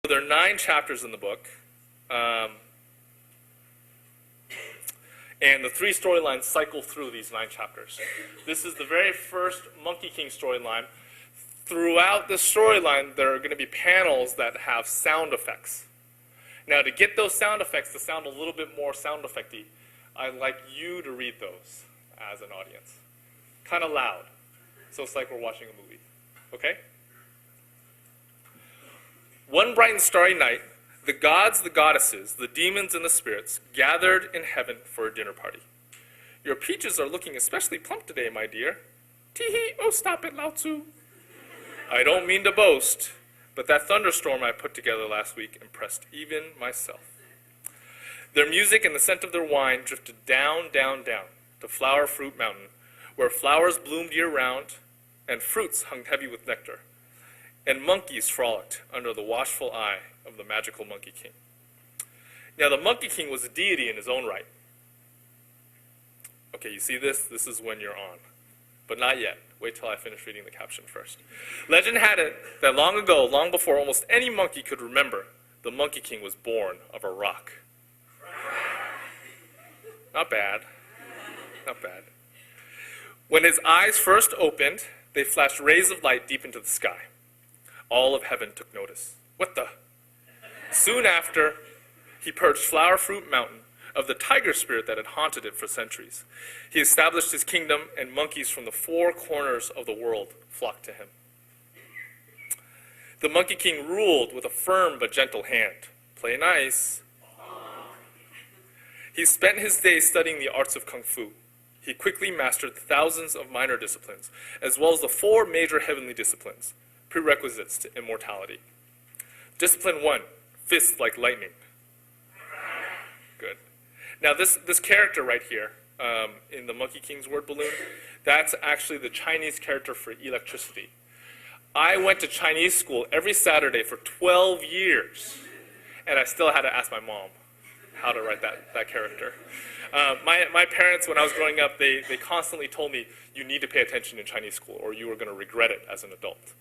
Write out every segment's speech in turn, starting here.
There are 9 chapters in the book, and the 3 storylines cycle through these 9 chapters. This is the very first Monkey King storyline. Throughout the storyline, there are going to be panels that have sound effects. Now, to get those sound effects to sound a little bit more sound effecty, I'd like you to read those as an audience. Kind of loud, so it's like we're watching a movie. Okay? One bright and starry night, the gods, the goddesses, the demons, and the spirits gathered in heaven for a dinner party. Your peaches are looking especially plump today, my dear. Tee-hee, oh stop it, Lao Tzu. I don't mean to boast, but that thunderstorm I put together last week impressed even myself. Their music and the scent of their wine drifted down, down, down to Flower Fruit Mountain, where flowers bloomed year-round and fruits hung heavy with nectar, and monkeys frolicked under the watchful eye of the magical Monkey King. Now, the Monkey King was a deity in his own right. Okay, you see this? This is when you're on. But not yet. Wait till I finish reading the caption first. Legend had it that long ago, long before almost any monkey could remember, the Monkey King was born of a rock. Not bad. Not bad. When his eyes first opened, they flashed rays of light deep into the sky. All of heaven took notice. What the? Soon after, he purged Flower Fruit Mountain of the tiger spirit that had haunted it for centuries. He established his kingdom, and monkeys from the 4 corners of the world flocked to him. The Monkey King ruled with a firm but gentle hand. Play nice. He spent his days studying the arts of Kung Fu. He quickly mastered thousands of minor disciplines, as well as the 4 major heavenly disciplines, prerequisites to immortality. Discipline 1, fists like lightning. Good. Now this character right here, in the Monkey King's word balloon, that's actually the Chinese character for electricity. I went to Chinese school every Saturday for 12 years, and I still had to ask my mom how to write that character. My parents, when I was growing up, they constantly told me, you need to pay attention in Chinese school, or you are going to regret it as an adult.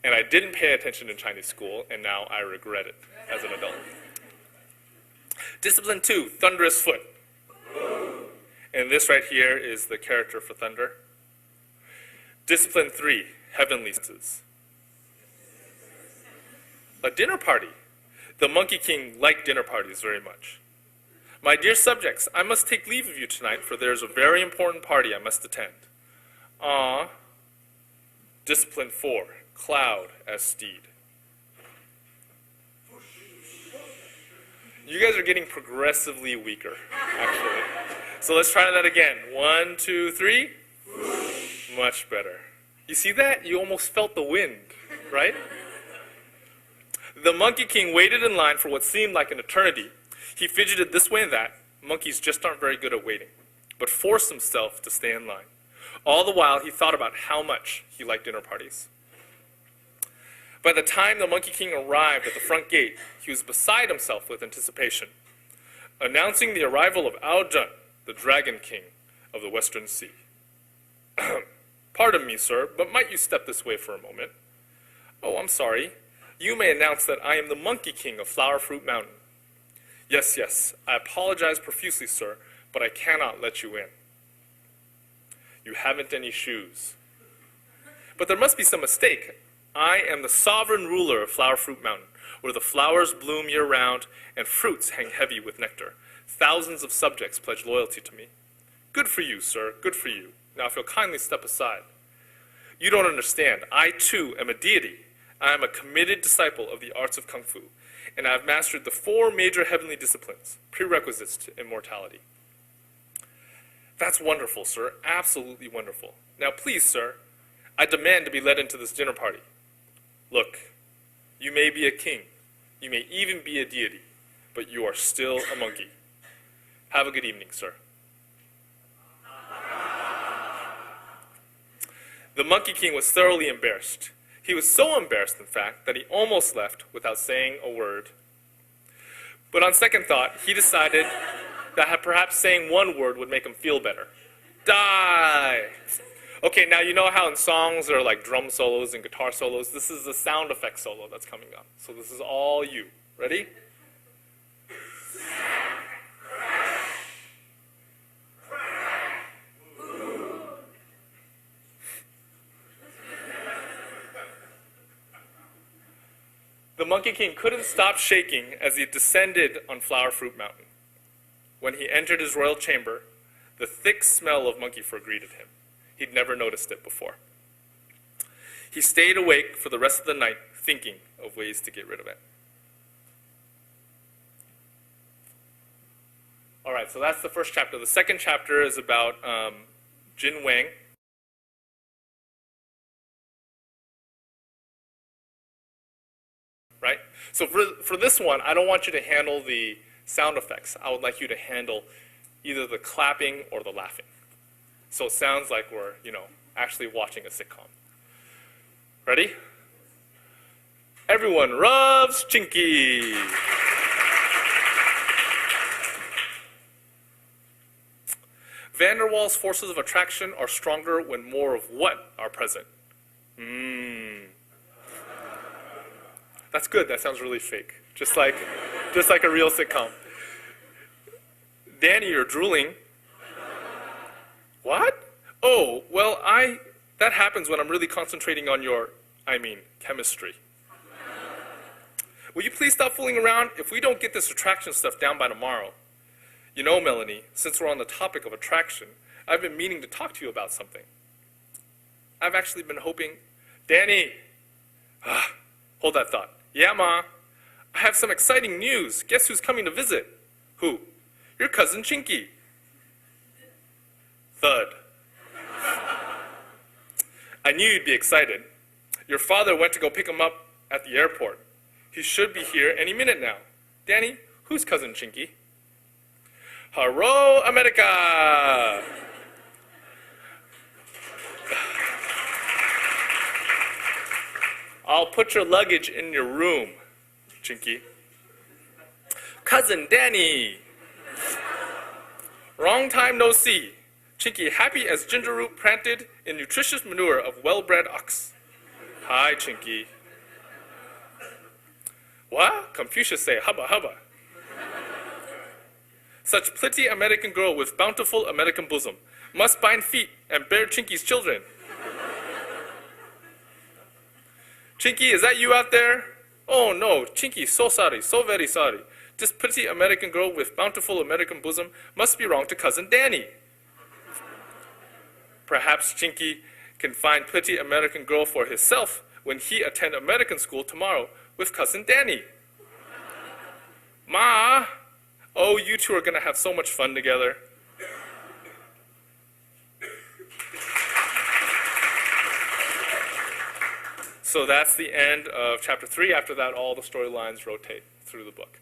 And I didn't pay attention in Chinese school, and now I regret it as an adult. Discipline 2, thunderous foot. And this right here is the character for thunder. Discipline 3, heavenly senses. A dinner party. The Monkey King liked dinner parties very much. My dear subjects, I must take leave of you tonight, for there is a very important party I must attend. Discipline 4, cloud as steed. You guys are getting progressively weaker, actually. So let's try that again. 1, 2, 3. Much better. You see that? You almost felt the wind, right? The Monkey King waited in line for what seemed like an eternity. He fidgeted this way and that. Monkeys just aren't very good at waiting, but forced himself to stay in line. All the while, he thought about how much he liked dinner parties. By the time the Monkey King arrived at the front gate, he was beside himself with anticipation, announcing the arrival of Ao Jun, the Dragon King of the Western Sea. Pardon me, sir, but might you step this way for a moment? Oh, I'm sorry. You may announce that I am the Monkey King of Flower Fruit Mountain. Yes, yes, I apologize profusely, sir, but I cannot let you in. You haven't any shoes. But there must be some mistake. I am the sovereign ruler of Flower Fruit Mountain, where the flowers bloom year-round and fruits hang heavy with nectar. Thousands of subjects pledge loyalty to me. Good for you, sir, good for you. Now, if you'll kindly step aside. You don't understand. I, too, am a deity. I am a committed disciple of the arts of Kung Fu, and I have mastered the 4 major heavenly disciplines, prerequisites to immortality. That's wonderful, sir, absolutely wonderful. Now, please, sir, I demand to be led into this dinner party. Look, you may be a king, you may even be a deity, but you are still a monkey. Have a good evening, sir. The Monkey King was thoroughly embarrassed. He was so embarrassed, in fact, that he almost left without saying a word. But on second thought, he decided that perhaps saying one word would make him feel better. Die! Okay, now you know how in songs there are like drum solos and guitar solos? This is the sound effect solo that's coming up. So this is all you. Ready? The Monkey King couldn't stop shaking as he descended on Flower Fruit Mountain. When he entered his royal chamber, the thick smell of monkey fur greeted him. He'd never noticed it before. He stayed awake for the rest of the night, thinking of ways to get rid of it. All right, so that's the first chapter. The second chapter is about Jin Wang. Right? So for this one, I don't want you to handle the sound effects. I would like you to handle either the clapping or the laughing. So it sounds like we're, actually watching a sitcom. Ready? Everyone rubs Chinky. Van der Waals' forces of attraction are stronger when more of what are present? That's good. That sounds really fake. Just like a real sitcom. Danny, you're drooling. What? Oh, well, that happens when I'm really concentrating on chemistry. Will you please stop fooling around? If we don't get this attraction stuff down by tomorrow. You know, Melanie, since we're on the topic of attraction, I've been meaning to talk to you about something. I've actually been hoping... Danny! Hold that thought. Yeah, Ma. I have some exciting news. Guess who's coming to visit? Who? Your cousin Chinky. Thud. I knew you'd be excited. Your father went to go pick him up at the airport. He should be here any minute now. Danny, who's cousin Chinky? Hello, America! I'll put your luggage in your room, Chinky. Cousin Danny! Long time no see. Chinky happy as ginger root planted in nutritious manure of well-bred ox. Hi, Chinky. What? Confucius say, hubba hubba. Such pretty American girl with bountiful American bosom must bind feet and bear Chinky's children. Chinky, is that you out there? Oh no, Chinky, so sorry, so very sorry. This pretty American girl with bountiful American bosom must be wrong to cousin Danny. Perhaps Chinky can find pretty American girl for himself when he attend American school tomorrow with cousin Danny. Ma! Oh, you two are gonna have so much fun together. So that's the end of chapter 3. After that, all the storylines rotate through the book.